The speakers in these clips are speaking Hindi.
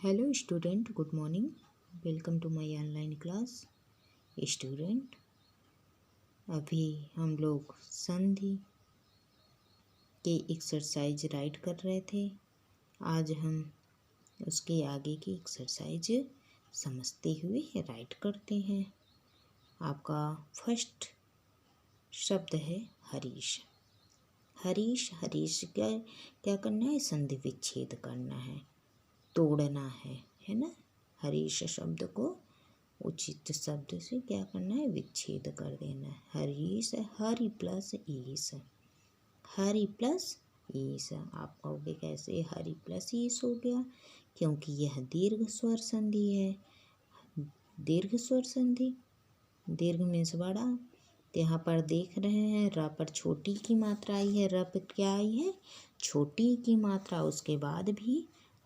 Hello student, good morning. Welcome to my online class. Student, अभी हम लोग संधि के एक्सरसाइज राइट कर रहे थे। आज हम उसके आगे की एक्सरसाइज समझते हुए राइट करते हैं। आपका फर्स्ट शब्द है हरीश। हरीश हरीश क्या क्या करना है? संधि विच्छेद करना है, तोड़ना है ना। हरीश शब्द को उचित शब्द से क्या करना है? विच्छेद कर देना है। हरीश, हरि प्लस ईश, हरि प्लस ईश। आप कहोगे कैसे हरि प्लस ईश हो गया? क्योंकि यह दीर्घ स्वर संधि है। दीर्घ स्वर संधि, दीर्घ मीन्स बड़ा। तो यहाँ पर देख रहे हैं र पर छोटी की मात्रा आई है। र पर क्या आई है? छोटी की मात्रा।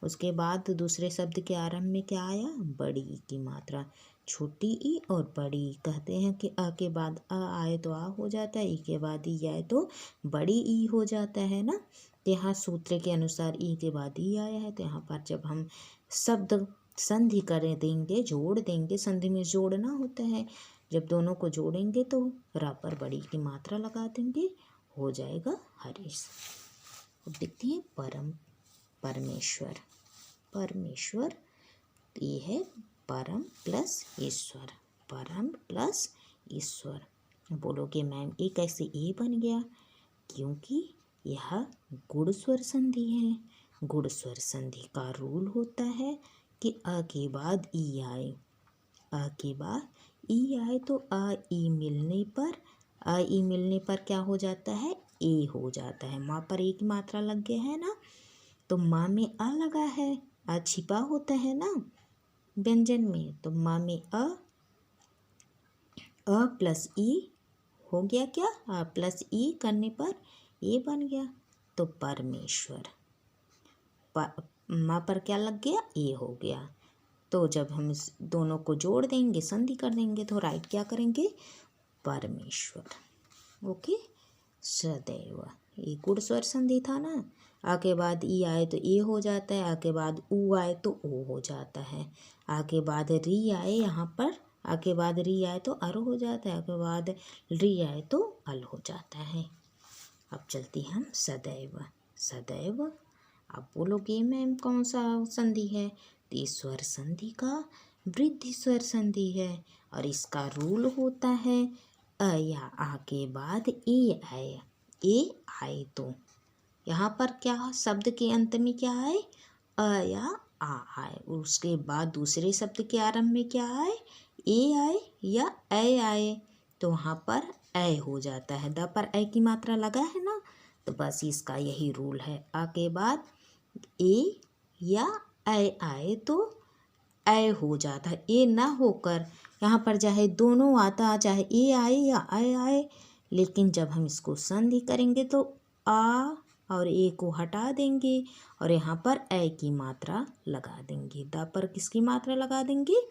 उसके बाद दूसरे शब्द के आरंभ में क्या आया? बड़ी की मात्रा। छोटी ई और बड़ी। कहते हैं कि अ के बाद अ आए तो आ हो जाता है, ई के बाद ई आए तो बड़ी ई हो जाता है ना। तो यहाँ सूत्र के अनुसार ई के बाद ई आया है। तो यहाँ पर जब हम शब्द संधि करें देंगे, जोड़ देंगे, संधि में जोड़ना होता है। जब दोनों को जोड़ेंगे तो रा पर बड़ी की मात्रा लगा देंगे, हो जाएगा हरीश। अब देखते हैं परमेश्वर। परमेश्वर ये है परम प्लस ईश्वर। परम प्लस ईश्वर। बोलोगे मैम ये कैसे ए बन गया? क्योंकि यह गुण स्वर संधि है। गुण स्वर संधि का रूल होता है कि अ के बाद ई आए। अ के बाद ई आए तो अ ई मिलने पर क्या हो जाता है? ए हो जाता है। माँ पर एक मात्रा लग गया है ना, तो माँ में अ लगा है। अ छिपा होता है ना व्यंजन में, तो माँ में अ प्लस ई हो गया। क्या? अ प्लस ई करने पर ए बन गया। तो परमेश्वर, माँ पर क्या लग गया? ए हो गया। तो जब हम इस दोनों को जोड़ देंगे, संधि कर देंगे, तो राइट क्या करेंगे? परमेश्वर। ओके। सदैव, ये गुण स्वर संधि था ना। आ के बाद ई आए तो ए हो जाता है, आ के बाद ऊ आए तो ओ हो जाता है, आ के बाद री आए यहाँ पर, आ के बाद री आए तो अर हो जाता है, आ के बाद री आए तो अल हो जाता है। अब चलती हम सदैव। सदैव, अब बोलोगे मैम कौन सा संधि है? तो ये स्वर संधि का वृद्धि स्वर संधि है और इसका रूल होता है अ या आ के बाद ए आए। ए आए तो यहाँ पर क्या शब्द के अंत में क्या आए? अ या आ आए। उसके बाद दूसरे शब्द के आरंभ में क्या आए? ए आए या ए आए, तो वहाँ पर ए हो जाता है। द पर ए की मात्रा लगा है ना, तो बस इसका यही रूल है। आ के बाद ए या ए आए तो ए हो जाता है। ए ना होकर यहाँ पर चाहे दोनों आता, चाहे ए आए या ए आए, लेकिन जब हम इसको संधि करेंगे तो आ और ए को हटा देंगे और यहाँ पर ए की मात्रा लगा देंगे। द पर किसकी मात्रा लगा देंगे?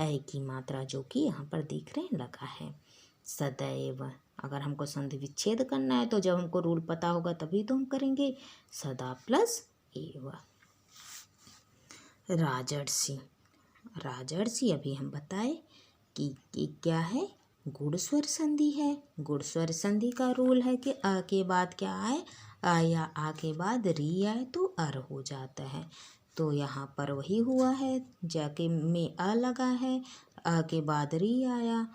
ए की मात्रा, जो कि यहाँ पर देख रहे हैं लगा है। सदैव, अगर हमको संधि विच्छेद करना है तो जब हमको रूल पता होगा तभी तो हम करेंगे। सदा प्लस एव। राजर्षि। राजर्षि अभी हम बताए कि क्या है? गुण स्वर संधि है। गुण स्वर संधि का रूल है कि अ के बाद क्या आए? अ या आ के बाद री आए तो अर हो जाता है। तो यहाँ पर वही हुआ है, जाके में अ लगा है, अ के बाद री आया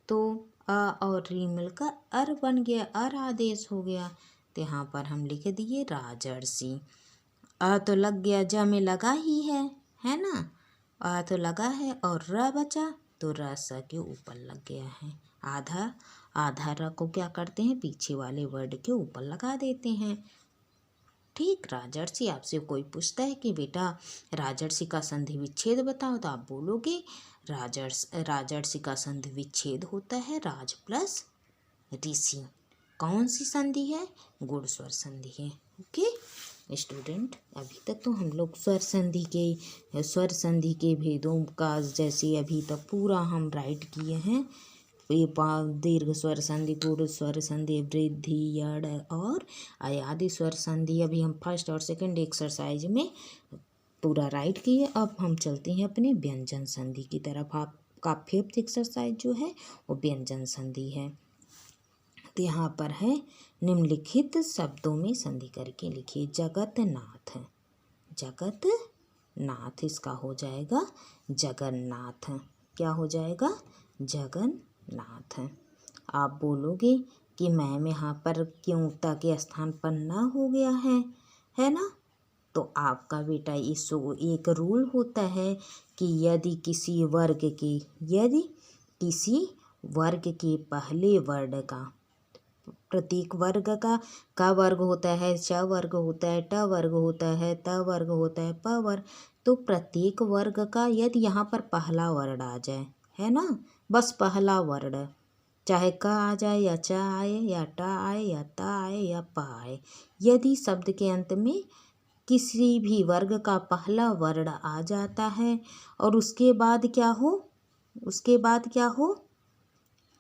तो अ और री मिलकर अर बन गया, अर आदेश हो गया। तो यहाँ पर हम लिख दिए राजर्षि। अ तो लग गया, ज में लगा ही है ना। आ तो लगा है और र बचा तो र स के ऊपर लग गया है। आधा र को क्या करते हैं? पीछे वाले वर्ड के ऊपर लगा देते हैं। ठीक। राजर्षि, आपसे कोई पूछता है कि बेटा राजर्षि का संधि विच्छेद बताओ, तो आप बोलोगे राजर्षि का संधि विच्छेद होता है राज प्लस ऋषि। कौन सी संधि है? गुण स्वर संधि है। ओके स्टूडेंट, अभी तक तो हम लोग स्वर संधि के भेदों का जैसे अभी तक पूरा हम राइट किए हैं। ये दीर्घ स्वर संधि, गुण स्वर संधि, वृद्धि, यड़ और आदि स्वर संधि अभी हम फर्स्ट और सेकंड एक्सरसाइज में पूरा राइट किए। अब हम चलते हैं अपने व्यंजन संधि की तरफ। आपका फिफ्थ एक्सरसाइज जो है वो व्यंजन संधि है। तो यहाँ पर है, निम्नलिखित शब्दों में संधि करके लिखिए। जगतनाथ, जगतनाथ, इसका हो जाएगा जगन्नाथ। क्या हो जाएगा? जगन्नाथ। आप बोलोगे कि मैम यहाँ पर क्यों ता के स्थान पर न हो गया है ना? तो आपका बेटा इस एक रूल होता है कि यदि किसी वर्ग के पहले वर्ग का, प्रत्येक वर्ग का वर्ग होता है, च वर्ग होता है, ट वर्ग होता है, त वर्ग होता है, प वर्ग, तो प्रत्येक वर्ग का यदि यहाँ पर पहला वर्ण आ जाए, है ना, बस पहला वर्ण, चाहे क आ जाए या च आए या ट आए या त आए या प आए, यदि शब्द के अंत में किसी भी वर्ग का पहला वर्ण आ जाता है और उसके बाद क्या हो,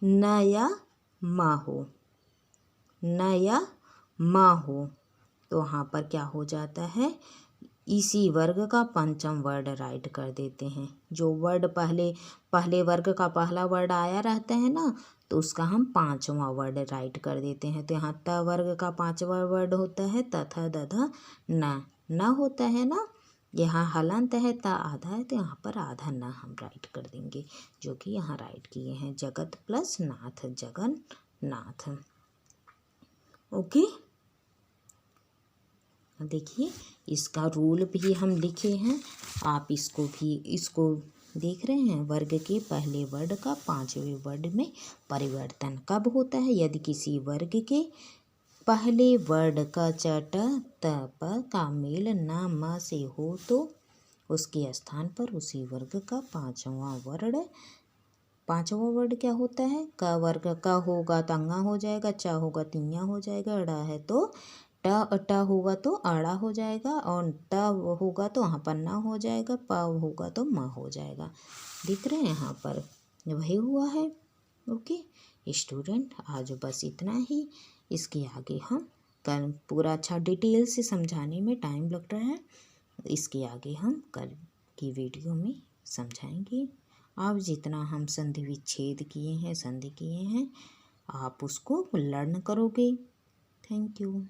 न या मा हो, न या माँ हो, तो वहाँ पर क्या हो जाता है, इसी वर्ग का पंचम वर्ड राइट कर देते हैं। जो वर्ड पहले वर्ग का पहला वर्ड आया रहता है ना, तो उसका हम पांचवा वर्ड राइट कर देते हैं। तो यहाँ त वर्ग का पांचवा वर्ड होता है तथा दधा न होता है ना, यहाँ हलंत है, त आधा है, तो यहाँ पर आधा न हम राइट कर देंगे, जो कि यहाँ राइट किए हैं। जगत प्लस नाथ, जगन्नाथ। ओके, देखिए इसका रूल भी हम लिखे हैं, आप इसको देख रहे हैं। वर्ग के पहले वर्ड का पांचवें वर्ड में परिवर्तन कब होता है? यदि किसी वर्ग के पहले वर्ड का च ट त प का मेल न म से हो तो उसके स्थान पर उसी वर्ग का पांचवा वर्ड क्या होता है? क वर्ग का होगा तो अंगा हो जाएगा, च होगा तिंया हो जाएगा, ड़ है तो ट होगा तो आड़ा हो जाएगा, और ट होगा तो वहाँ पन्ना हो जाएगा, प होगा तो म हो जाएगा। दिख रहे हैं यहाँ पर वही हुआ है। ओके स्टूडेंट, आज बस इतना ही। इसके आगे हम कल पूरा अच्छा डिटेल से समझाने में टाइम लग रहा है, इसके आगे हम कल की वीडियो में समझाएंगे। आप जितना हम संधि विच्छेद किए हैं, संधि किए हैं, आप उसको लर्न करोगे। Thank you.